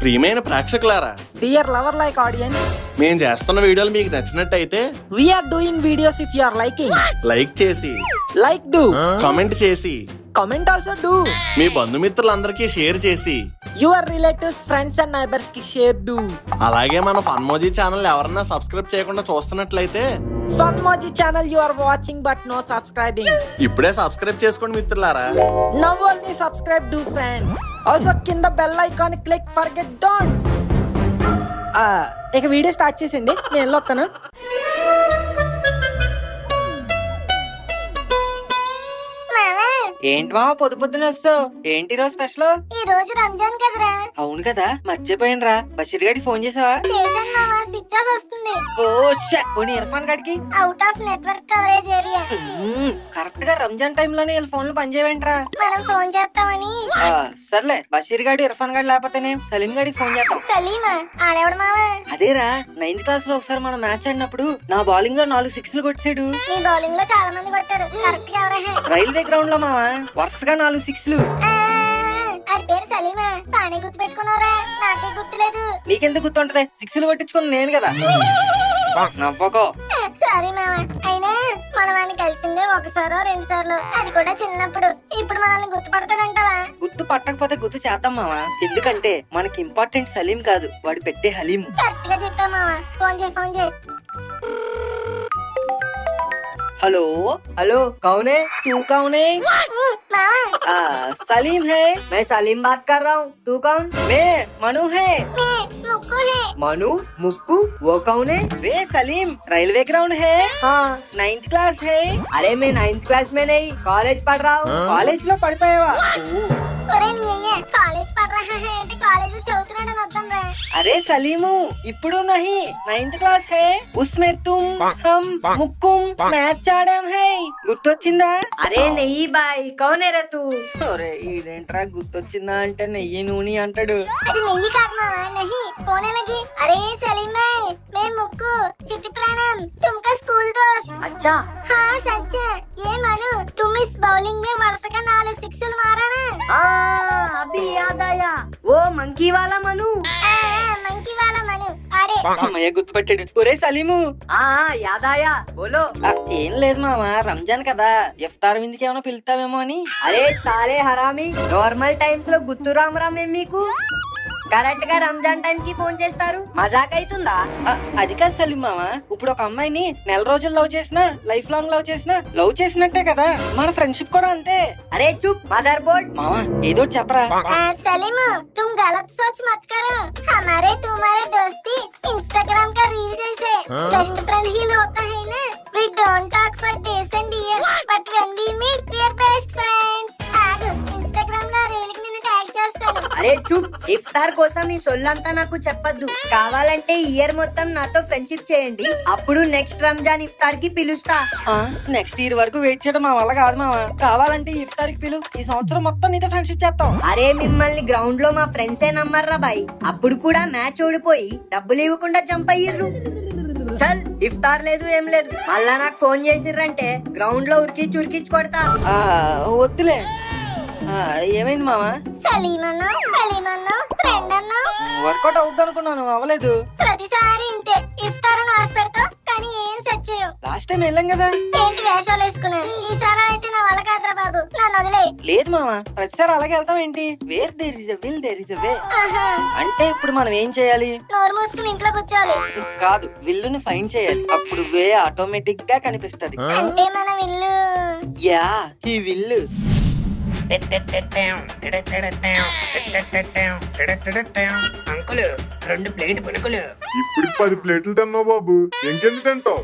ప్రియమైన ప్రేక్షకులారా, dear lover like audience, మేము చేస్తున్న వీడియోలు మీకు నచ్చినట్టయితే we are doing videos if you are liking. Like చేసి, Like do. కామెంట్ చేసి, Comment also do. మీ బంధుమిత్రులందరికీ షేర్ చేసి, Your relatives, friends and neighbors కి share do. అలాగే మన ఫన్మోజీ ఛానల్ ఎవరన్నా సబ్స్క్రైబ్ చేయకుండా చూస్తున్నట్లయితే Funmoji channel you are watching but no subscribing. ఇప్పుడే సబ్స్క్రైబ్ చేసుకోండి మిత్రులారా. Now only subscribe do friends. Also కింద bell icon click forget don't. ఇక వీడియో స్టార్ట్ చేసేయండి, నేను వెళ్ళొస్తాను. ఏంటి మామ పొద్దు పొద్దున వస్తావు? ఏంటి రోజు స్పెషల్? ఈ రోజు రంజాన్ కదరా. అవును కదా, మర్చిపోయినరా. బషీర్ గారికి ఫోన్ చేసావా? చేశాను మామ, స్విచ్ ఆఫ్ వస్తుంది. ఓ పోనీ ఇర్ఫాన్ గారికి out of network coverage area. Correct గా రంజాన్ టైం లోనే వీళ్ళ ఫోన్లు పనిచేయవేంట్రా? మనం ఫోన్ చేస్తామని. సర్లే, బషీర్ గాడు ఇర్ఫాన్ గాడు లేకపోతేనే సలీం గాడికి ఫోన్ చేస్తాం. సలీమా ఆడేవాడు మామ? అదేరా, 9th క్లాస్ లో ఒకసారి మనం మ్యాచ్ ఆడినప్పుడు నా బౌలింగ్ లో 4 6లు కొట్టాడు. నీ బౌలింగ్ లో చాలా మంది కొట్టారు. కరెక్ట్ గా ఎవరా? రైల్వే గ్రౌండ్ లో మావా వరుసగా 4 6లు. అది పేరు సలీమా. తానే గుర్తు పెట్టుకున్నారా? నాకే గుర్తులేదు. నీకెందుకు గుర్తుంటది? 6లు కొట్టించుకుంది నేను కదా. నవ్వకో. సారీ మామ. అయినా మనం ఆయన కలిసిందే ఒకసారో 2 సార్లు, అది కూడా చిన్నప్పుడు. ఇప్పుడు మనల్ని గుర్తుపడతాడంటావా? గుర్తు పట్టకపోతే గుర్తు చేద్దాం మావా. ఎందుకంటే మనకి ఇంపార్టెంట్ సలీం కాదు, వాడు పెట్టే హలీం. కరెక్ట్ గా చెప్పా మామ. ఫోన్ చేయి. हेलो हेलो, कौन है? तू कौन है? सलीम है। मैं सलीम बात कर रहा हूँ। तू कौन? मैं मनु है। मैं मुक्कू है। मनु मुक्कू वो कौन है? वे सलीम रेलवे ग्राउंड है। हाँ 9th क्लास है। अरे मैं 9th क्लास में नहीं, कॉलेज पढ़ रहा हूँ। कॉलेज లో పడిపోయావా? కాలేజ్ పढ़ रहा है అంటే కాలేజ్ చదువుతున్నాడని అర్థం రా. अरे सलीमू ఇప్పుడు नहीं, 9th क्लास है, उसमें तुम हम मुक्कुम मैच ఆడాం है. గుర్తొచ్చిందా? అరే నెయ్యి బాయ్, కౌన్ రే తూ? అరే ఇదేంట్రా గుర్తొచ్చిందా అంటే నెయ్యి నూనె అంటాడు. అది నెయ్యి కాదు మావా, నెయ్యి. ఫోన్ ఎలాగి? అరే సలీం భాయ్, मैं मुक्कू, चिट्टी प्रणाम, तुमका स्कूल दोस्त. अच्छा हाँ सच. ये मनु, तुम इस बॉलिंग में वरसगा 4 6లు मारा ना? अभी याद आया, वो मंकी वाला मनु. मंकी वाला मनु. अरे అమ్మయ్య గుర్తుపట్టాడు. ఒరే సలీము. యాద్ ఆయా, బోలో. ఏం లేదు మామ, రంజాన్ కదా, ఇఫ్తార్ విందుకి ఏమైనా పిలుస్తావేమో అని. అరే సాలే హరామి, నార్మల్ టైమ్స్ లో గుర్తు రామరామే మీకు కరెక్ట్ గా రంజాన్ టైం కి ఫోన్ చేస్తారు. మజాక్ అవుతుందా? అది కాదు సలీం మామ, ఇప్పుడు ఒక అమ్మాయిని నెల రోజులు లవ్ చేసినా, లైఫ్ లాంగ్ లవ్ చేసినా లవ్ చేసినట్టే కదా మన ఫ్రెండ్షిప్ కూడా అంతే. అరే చూప్ మదర్ బోర్డ్. మామ ఏదో చెప్పరా. सलीम, तुम गलत सोच मत करो. हमारे तुम्हारे दोस्ती इंस्टाग्राम का रील जैसे. बेस्ट फ्रेंड ही होता है ना. We don't talk for days and years, but when we meet, we are best friends. ఆగు, ఇన్స్టాగ్రామ్ లో రీల్ కి నిన్ను ట్యాగ్ చేస్తాను. అరే చూప్, ఇఫ్తార్ కోసం ఈ సొల్లంతా నాకు చెప్పొద్దు. కావాలంటే ఇయర్ మొత్తం నాతో ఫ్రెండ్షిప్ చేయండి, అప్పుడు నెక్స్ట్ రంజాన్ ఇఫ్తార్ కి పిలుస్తా. నెక్స్ట్ ఇయర్ వరకు వెయిట్ చేయడం మా వల్ల కాదు మావా. కావాలంటే ఇఫ్తార్ కి పిలు, ఈ సంవత్సరం మొత్తం నీతో ఫ్రెండ్షిప్ చేస్తాం. అరే మిమ్మల్ని గ్రౌండ్ లో మా ఫ్రెండ్సే నమ్మర్రా బాయ్. అప్పుడు కూడా మ్యాచ్ ఓడిపోయి డబ్బులు ఇవ్వకుండా జంప్ అయ్యిర్రు. చల్, ఇఫ్తార్ లేదు ఏం లేదు, మళ్ళా నాకు ఫోన్ చేసిర్రంటే గ్రౌండ్ లో ఉరికించి కొడతా. వద్దులే. ఏమైంది మామా? సలీం అన్నా ఫ్రెండ్ అన్నా వర్కౌట్ అవుద్ది అనుకున్నాను, అవ్వలేదు. ప్రతిసారి ఇంతే, ఇఫ్తార్ అని ఆశ పెడతావు కానీ ఏం సెట్ చేయవు. లాస్ట్ టైం వెళ్ళాం కదా. ఏంటి వేషాలు వేసుకున్నాను? ఈసారి అయితే నా వల్ల కాదురా బాబు, నన్ను వదిలే. లేదు మామా, ప్రతిసారి అలాగే వెళ్తాం ఏంటి? Where there is a will there is a way. అంటే ఇప్పుడు మనం ఏం చేయాలి? నోరు మూసుకుని ఇంట్లో కూర్చోవాలి. కాదు, విల్లుని ఫైండ్ చేయాలి, అప్పుడు వే ఆటోమేటిక్ గా కనిపిస్తది. అంటే మన విల్లు. యా, ఈ విల్లు. Uncle 2 plate punukulu. ఇప్పుడు 10 ప్లేట్లు తిన్నావు బాబు, ఇంకెందుకు తింటావు?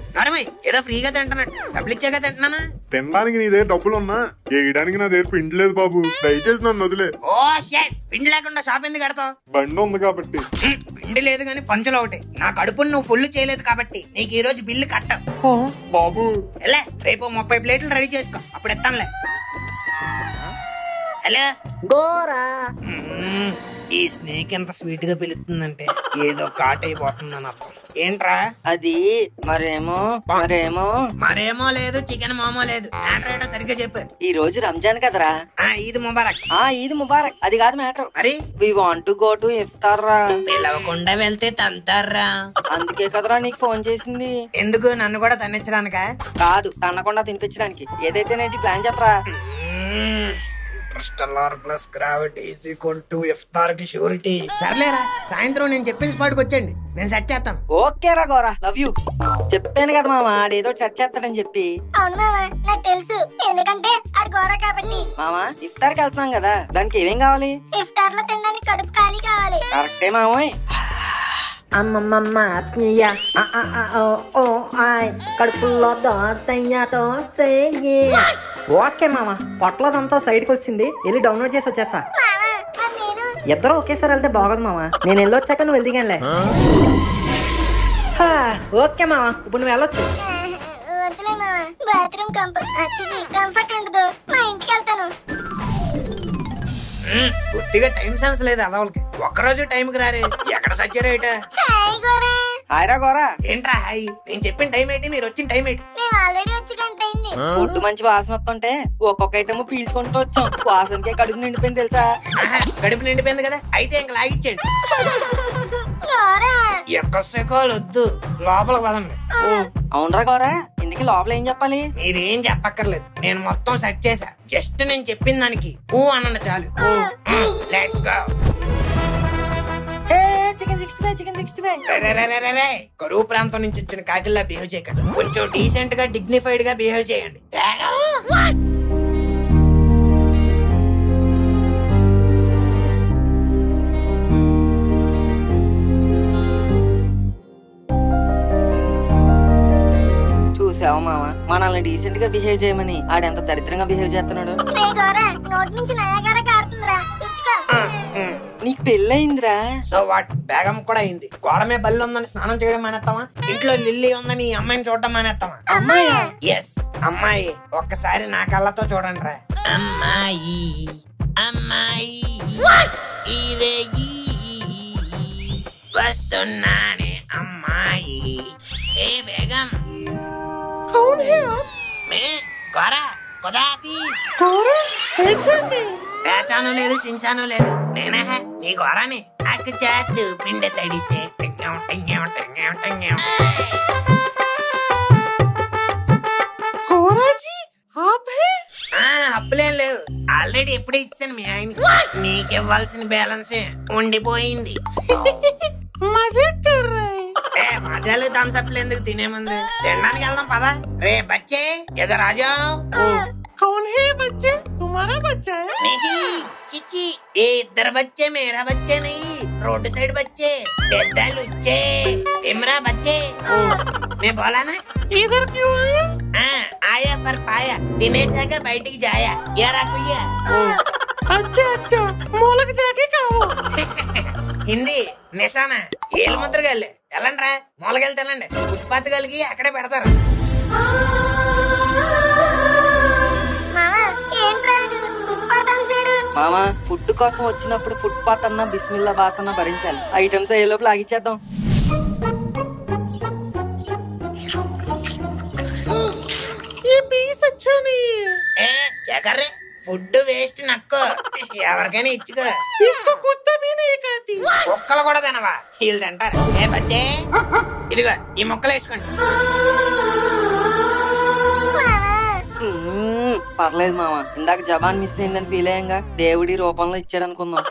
ఏదో ఫ్రీగా తింటున్నట్టు డబ్బులు ఇచ్చాక తింటున్నానా? తినడానికి నీ దగ్గర డబ్బులున్నా వేయడానికి నా దగ్గర పిండి లేదు బాబు, దయచేసి నన్ను వదిలే. ఓ షట్, పిండి లేకుండా షాప్ ఎందుకు కడతావు? బండి ఉంది కాబట్టి. పిండి లేదు గానీ పంచులు ఒకటి. నా కడుపుని నువ్వు ఫుల్ చేయలేదు కాబట్టి నీకు ఈ రోజు బిల్లు కట్టవు బాబు. ఎలా రేపు 30 ప్లేట్లు రెడీ చేసుకో, అప్పుడు ఇస్తానులే. హలో గోరా. ఈ స్నేక్ ఎంత స్వీట్ గా పిలుస్తుందంటే ఏదో ఘాట్ అయిపోతుందని అర్థం. ఏంట్రా? అది మరేమో లేదు, చికెన్ మోమో లేదు. మ్యాటర్ సరిగ్గా చెప్పు. ఈ రోజు రంజాన్ కదరా. ఈద్ ముబారక్. ఈద్ ముబారక్. అది కాదు మ్యాటర్. మరి we want to go to iftar రా. పిలవకుండా వెళ్తే తంతారా. అందుకే కదరా నీకు ఫోన్ చేసింది. ఎందుకు? నన్ను కూడా తన్నించడానికా? కాదు, తన్నకుండా తినిపించడానికి. ఏదైతే నేటి ప్లాన్ చెప్పరా. సర్లేరా, సాయంత్రం నేను చెప్పిన స్పాట్కి వచ్చేయండి, నేను సెట్ చేస్తాను. ఓకే రా గోరా, లవ్ యూ. చెప్పాను కదా మామ, ఆడేదో సెట్ చేస్తాడని చెప్పి. అవును మామ, నాకు తెలుసు. ఎందుకంటే ఆడు గోరా కాబట్టి. మామ, ఇఫ్తార్కి వెళ్తున్నాం కదా, దానికి ఏమేం కావాలి? ఇఫ్తార్ లో తినడానికి కడుపు ఖాళీ కావాలి. కరెక్టే మామోయ్. అమ్మమ్మ కడుపులో దోతయ్యతో ఓకే మామ, పొట్లదంతా సైడ్కి వచ్చింది. వెళ్ళి డౌన్లోడ్ చేసి వచ్చేస్తా. మామ, మరి నేను ఇద్దరు ఒకేసారి వెళ్తే బాగోదు మామ. నేను వెళ్ళొచ్చాక నువ్వు వెళ్దిగానిలే. ఓకే మామ, ఇప్పుడు నువ్వు వెళ్ళొచ్చు. వద్దులే మామ, బాత్రూమ్ కంఫర్ట్ ఉండదు. మా ఇంటికి వెళ్తాను. కొద్దిగా టైం సెన్స్ లేదు అదవలకి. ఒక్కరోజు టైంకి రారే, ఎక్కడ సచ్చారేట? హాయ్ గోరా. హాయ్ రా గోరా. ఏంట్రా హాయ్? నేను చెప్పిన టైం ఏంటి, మీరు వచ్చిన టైం ఏంటి? మేము ఆల్రెడీ వచ్చి గంట అయింది. ఫుడ్ మంచి వాసన వస్తుంటే ఒక్కొక్క ఐటమ్ పీల్చుకుంటూ వచ్చాం. వాసనకే కడుపు నిండిపోయింది తెలుసా. కడుపు నిండిపోయింది కదా, అయితే ఇంక లాగిచ్చేయండి. గోరా, ఎక్కసేకోలు వద్దు, లోపలికి పదండి. అవునరా గోరా, ఇందుకే లోపల ఏం చెప్పాలి? మీరేం చెప్పక్కర్లేదు, నేను మొత్తం సెట్ చేసా. జస్ట్ నేను చెప్పిన దానికి ఊ అనండి చాలు. Let's go. కరువు ప్రాంతం నుంచి వచ్చిన కాకిల్లా బిహేవ్ చేయకండి. కొంచెం డీసెంట్ గా, డిగ్నిఫైడ్ గా బిహేవ్ చేయండి. చూసావా మామ, మనల్ని డీసెంట్ గా బిహేవ్ చేయమని ఆడెంత దరిద్రంగా బిహేవ్ చేస్తున్నాడు. రే గోరా, నోటి నుంచి నయాగారా కారుతుందిరా. తుడుచుకో. నీకు పెళ్ళయిందిరా. సో వాట్, బేగం కూడా అయింది. గోడమే బల్లి ఉందని స్నానం చేయడం మానేస్తావా? ఇంట్లో లిల్లీ ఉందని ఈ అమ్మాయిని చూడడం మానేస్తావా? అమ్మాయి. ఎస్, అమ్మాయి. ఒక్కసారి నా కళ్ళతో చూడండి రా. అమ్మాయి అమ్మాయి వస్తున్నానే అమ్మాయి. ఏ బేగం, గోరా పేచాను లేదు, సించాను లేదు. నేనే నీ గోరాని. అక్క చాతు పిండి తడిసే. అప్పులేం లేవు, ఆల్రెడీ ఎప్పుడే ఇచ్చాను మీ ఆయనకి. నీకివ్వాల్సిన బ్యాలెన్స్ ఉండిపోయింది. మజాలు థమ్స్అప్లు ఎందుకు, తినే ముందు తినడానికి వెళ్దాం పదా. రే బచ్చే, ఏదో రాజా. చిచ్చి, ఏ ఇద్దరు బచ్చే, మేరా బచ్చే నహీ, రోడ్ సైడ్ బచ్చే, పెద్ద లుచ్చే. ఇమ్రా బచ్చే, మే బోలా నా ఇధర్ క్యూ ఆయా? ఆయా పర్ పాయా, తినేసాక బయటికి జాయా. యారా కుయ్యా. అచ్చా అచ్చా, మూలకు జాకే కావు. హిందీ నిశానా ఏళ్ళు ముద్రగా వెళ్ళి వెళ్ళండి రా. మూలకెళ్తే వెళ్ళండి, ఫుట్పాత్ కలిగి అక్కడే పెడతారు. మామ, ఫుడ్ కోసం వచ్చినప్పుడు ఫుట్పాత్ అన్నా బిస్మిల్లా బాత్ అన్నా భరించాలి. ఐటమ్స్ ఏ లోపల ఆగిచ్చేద్దాం. ఫుడ్ వేస్ట్ నక్కు, ఎవరికైనా ఇచ్చుకో. కుక్కలు కూడా తినవా? వీళ్ళు తింటారు. ఏ బచ్చే, ఇదిగో ఈ ముక్కలు వేసుకోండి. పర్లేదు మామ, ఇందాక జబాన్ మిస్ అయిందని ఫీల్ అయ్యంగా, దేవుడి రూపంలో ఇచ్చాడు అనుకుందాం.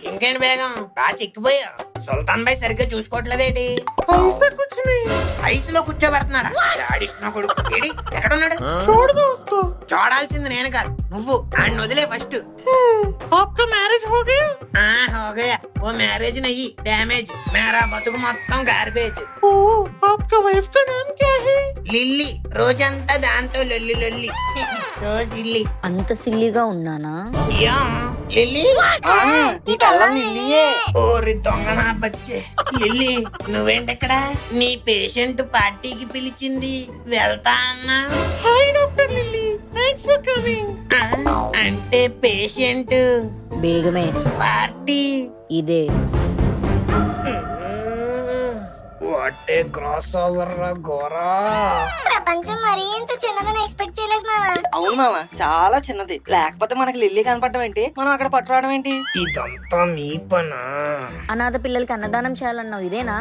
ఇంకేంటి బేగం, బాగా చిక్కిపోయా. సుల్తాన్ బాయ్ సరిగ్గా చూసుకోవట్లేదేటి? ఐస్ లో కూర్చోబెడుతున్నాడా? చాడిస్తున్నా కొడుకు. ఏడి ఎక్కడున్నాడు? చూడాల్సింది నేను కాదు, నువ్వు. ఆయన వదిలే ఫస్ట్. మ్యారేజ్ హోగయా. ఓ మ్యారేజ్ నయ్యి డ్యామేజ్, మేరా బతుకు మొత్తం గార్బేజ్. లిల్లీ, రోజంతా దాంతో లొల్లి లొల్లి. So silly. అంత సిల్లీగా ఉన్నానా? లిల్లీ, ఓరి దొంగనా బచ్చే. లిల్లీ, నువ్వేంటెక్కడ? నీ పేషెంట్ పార్టీకి పిలిచింది, వెళ్తా అన్నా. Hi doctor lily, thanks for coming. అంటే పేషెంట్ బేగమే పార్టీ ఇదే. వాట్ ఏ క్రాస్ ఓవర్ రా గోరా. ప్రపంచం మరీ ఇంత చిన్నదని ఎక్స్పెక్ట్ చేయలేదు మామ. అవును మామ, చాలా చిన్నది. లేకపోతే మనకి లిల్లీ కనపడడం ఏంటి, మనం అక్కడ పట్టురావడం ఏంటి? ఇదంతా మీ పనా? అనాథ పిల్లలకి అన్నదానం చేయాలన్నావు ఇదేనా?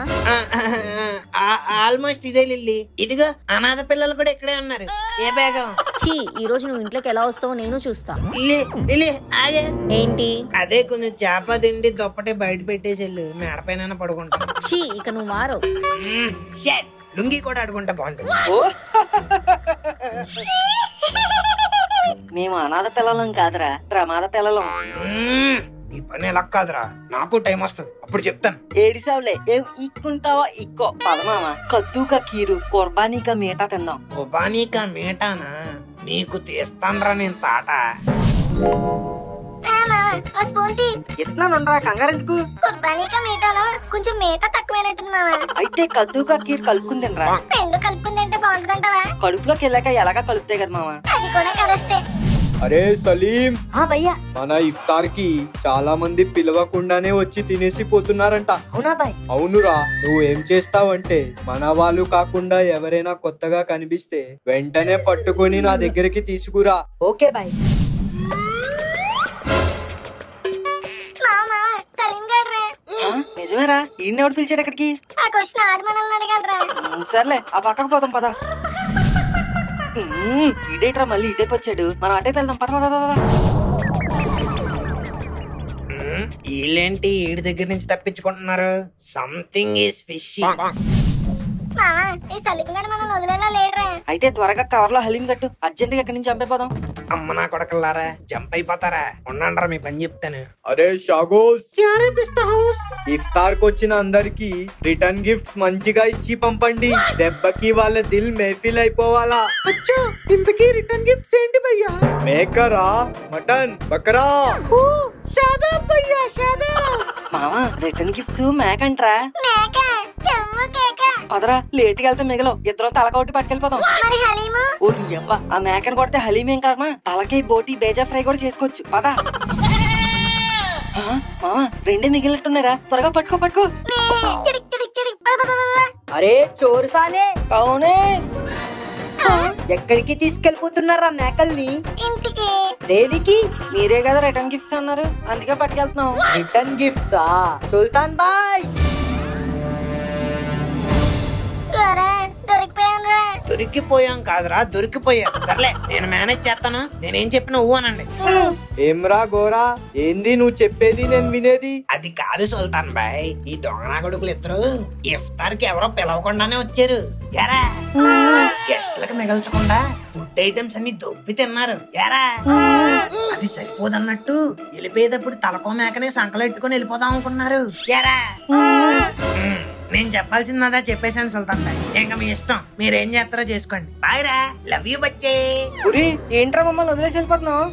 ఆల్మోస్ట్ ఇదే లిల్లీ. ఇదిగో అనాథ పిల్లలు కూడా ఇక్కడే ఉన్నారు. ఏ బేగం? చీ, ఈ రోజు నువ్వు ఇంట్లోకి ఎలా వస్తావో నేను చూస్తా. ఆగే. ఏంటి? అదే కొంచెం చేప తిండి దుప్పటి బయట పెట్టేసి వెళ్ళు, మేడపైన పడుకుంటా. చీ, ఇక నువ్వు మారు. లుంగి కూడా ఆడుకుంటా బాగుంటుంది. మేము అనాథ పిల్లలం కాదురా, ప్రమాద పిల్లలం. నీ పని ఎలా కాదురా, నాకు టైం వస్తుంది అప్పుడు చెప్తాను. ఏడిసావులే, ఏం ఇక్కుంటావో ఇక్కో. పదమామ, కద్దుక కీరు కుర్బానీక మీటా తిందాం. కుర్బానీకా మీటానా? నీకు తీస్తానరా నేను తాట. ఎత్తున్నానుండ్రా, కంగారెందుకు? కుర్బానీకా మీటాలో కొంచెం మీట తక్కువైనట్టుంది మామ. అయితే కద్దుక కీరు కలుపుకుని తినరా. రెండు కలుపుకుని తింటే బాగుంటుందంటావా? కడుపులోకి వెళ్ళాక ఎలాగా కలుపుతాయి కదా మామ. అది కూడా కరెక్టే. అరే సలీం, భయ్యా. మన ఇఫ్తార్ కి చాలా మంది పిలవకుండానే వచ్చి తినేసి పోతున్నారంట. అవునా బాయ్? అవునురా, నువ్వు ఏం చేస్తావంటే మన వాళ్ళు కాకుండా ఎవరైనా కొత్తగా కనిపిస్తే వెంటనే పట్టుకొని నా దగ్గరికి తీసుకురా. Okay bye. నిజమేరా, ఈయనెవడు పిలిచాడు ఎక్కడికి? ఆ క్వశ్చన్ ఆడి మనల్ని అడగలరా. సర్లే, ఆ పక్కకు పోదాం పద. ఇడేట్రా మళ్ళీ ఇటేపు వచ్చాడు, మనం అటే వెళ్దాం పద పద పద. వీళ్ళేంటి ఈడి దగ్గర నుంచి తప్పించుకుంటున్నారు? Something is fishy. మామ, ఈ సలికినాడు మనం వదిలేలా లేడురా. అయితే త్వరగా కవర్ లో హలీం కట్టు, అర్జెంట్ గా ఇక్కడి నుంచి చంపేపోదాం. అమ్మ నా కొడకల్లారా, జంప్ అయిపోతారా? ఉండండిరా మీ పని చెప్తాను. అరే షాగోస్, ఇఫ్తార్ కు వచ్చిన అందరికి రిటర్న్ గిఫ్ట్స్ మంచిగా ఇచ్చి పంపండి. దెబ్బకి వాళ్ళ దిల్ మేఫిల్ అయిపోవాలా. ఇంతకీ రిటర్న్ గిఫ్ట్స్ ఏంటి భయ్యా? మేకరా, మటన్, బకరా. మామ, రిటర్న్ గిఫ్ట్స్ మేకంట్రా. మేక, కెవ్వు కేక. పదరా, లేట్కి వెళ్తే మిగలవు, ఇద్దరం తలకొట్టి పట్టుకెళ్ళిపోదాం. మరి హలీము? ఓ అబ్బా, ఆ మేకను కొడితే హలీం ఏం కర్మ, తలకి బోటి బేజా ఫ్రై కూడా చేసుకోవచ్చు. పద. మామ, రెండే మిగిలినట్టున్నారా, త్వరగా పట్టుకో పట్టుకో. చిడిక్ చిడిక్ చిడిక్. పద పద పద. అరే చోరు సాలే, అవునే. ఎక్కడికి తీసుకెళ్లిపోతున్నారా మేకల్ని? ఇంటికి. దేనికి? మీరే కదా రిటర్న్ గిఫ్ట్స్ అన్నారు, అందుకే పట్టుకెళ్తున్నాం. రిటర్న్ గిఫ్ట్సా? సుల్తాన్ బాయ్, దొరికిపోయానురా. దొరికిపోయాం కాదురా, దొరికిపోయాం. సర్లే, నేను మేనేజ్ చేస్తాను. నేనేం చెప్పినా ఊ అనండి. ఏమ్రా గోరా, ఏంది నువ్వు చెప్పేది నేను వినేది? అది కాదు సుల్తాన్ బాయ్, ఈ దొంగనా కొడుకులు ఇద్దరు ఇఫ్తార్ కి ఎవరో పిలవకుండానే వచ్చారు. ఎరా, గెస్ట్లకు మిగల్చకుండా ఫుడ్ ఐటమ్స్ అన్ని దొబ్బి తిన్నారు. ఎరా, అది సరిపోదన్నట్టు వెళ్ళిపోయేటప్పుడు తలకో మేకనే సంకలెట్టుకుని వెళ్ళిపోదాం అనుకున్నారు. ఎరా, నేను చెప్పాల్సిందా చెప్పేశాను సుల్తాన్ బాయ్. ఇంకా మీ ఇష్టం, మీరేం చేస్తారో చేసుకోండి. బాయ్ రా, లవ్ యూ బచ్చే. ఏంట్రా మమ్మల్ని వదిలేసి వెళ్ళిపోతున్నావు?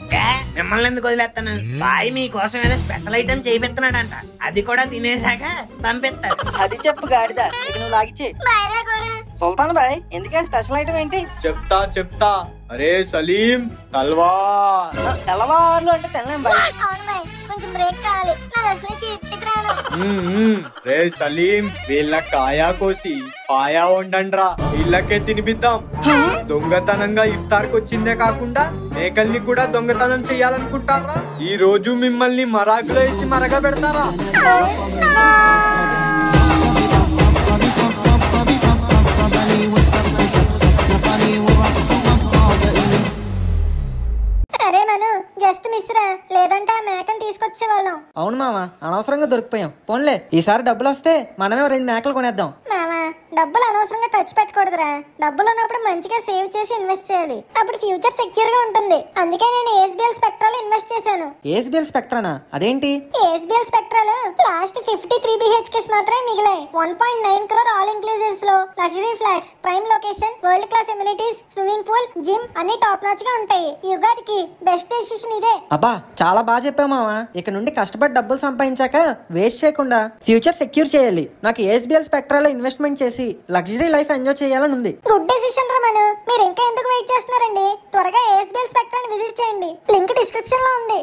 మిమ్మల్ని ఎందుకు వదిలేస్తాను? బాయ్ మీకోసం ఏదో స్పెషల్ ఐటమ్ చేయిస్తున్నాడంట, అది కూడా తినేసాక పంపిస్తాడు. అది చెప్పు గాడిద, ఇక నువ్వు లాగిచ్చే. బాయ్రా గోరా. సుల్తాన్ బాయ్, ఎందుకే స్పెషల్ ఐటమ్ ఏంటి? చెప్తా. అరే సలీం, తల్వార్. తెల్లవారులు అంటే తినలేం బాయ్. అవును బాయ్, కొంచెం బ్రేక్ కావాలి, నాది అసలు చిట్టికి రాను. రే సలీం, వీళ్ళ కాయా కోసి పాయా వండండ్రా, వీళ్ళకే తినిపిద్దాం. దొంగతనంగా ఇఫ్తార్ కు వచ్చిందే కాకుండా మేకల్ని కూడా దొంగతనం చెయ్యాలనుకుంటారా? ఈ రోజు మిమ్మల్ని మరాకులో వేసి మరగ పెడతారా? అరే మను, జస్ట్ మిస్ రా, లేదంటే ఆ మేకను తీసుకొచ్చేవాళ్ళం. అవును మామ, అనవసరంగా దొరికిపోయాం. పోన్లే, ఈసారి డబ్బులు వస్తే మనమే 2 మేకలు కొనేద్దాం. మామా, డబ్బులు అనవసరంగా ఖర్చు పెట్టకూడదురా. డబ్బులు ఉన్నప్పుడు మంచిగా సేవ్ చేసి ఇన్వెస్ట్ చేయాలి, అప్పుడు ఫ్యూచర్ సెక్యూర్ గా ఉంటుంది. అందుకే నేను ఎస్బిఎల్ స్పెక్ట్రా లో ఇన్వెస్ట్ చేశాను. ఎస్బిఎల్ స్పెక్ట్రానా? అదేంటి? ఎస్బిఎల్ స్పెక్ట్రా లో లాస్ట్ 53 BHKs మాత్రమే మిగిలాయి. 1.9 crore ఆల్ ఇంక్లూజివ్స్ లో luxury flats, prime location, world class amenities, swimming pool, gym అన్ని టాప్ నాచ్ గా ఉంటాయి. ఈ యుగాదికి బెస్ట్ డెసిషన్ ఇదే. అబ్బా, చాలా బాగా చెప్పావు మామ. ఇక నుండి కష్టపడి డబ్బులు సంపాదించాక వేస్ట్ చేయకుండా ఫ్యూచర్ సెక్యూర్ చేయాలి. నాకు ఎస్బిఎల్ స్పెక్ట్రాలో ఇన్వెస్ట్మెంట్ చేసి లగ్జరీ లైఫ్ ఎంజాయ్ చేయాలని ఉంది. గుడ్ డెసిషన్ రా మను. మీరు ఇంకా ఎందుకు వెయిట్ చేస్తున్నారండి? త్వరగా ఎస్బిఎల్ స్పెక్ట్రాని విజిట్ చేయండి, లింక్ డిస్క్రిప్షన్ లో ఉంది.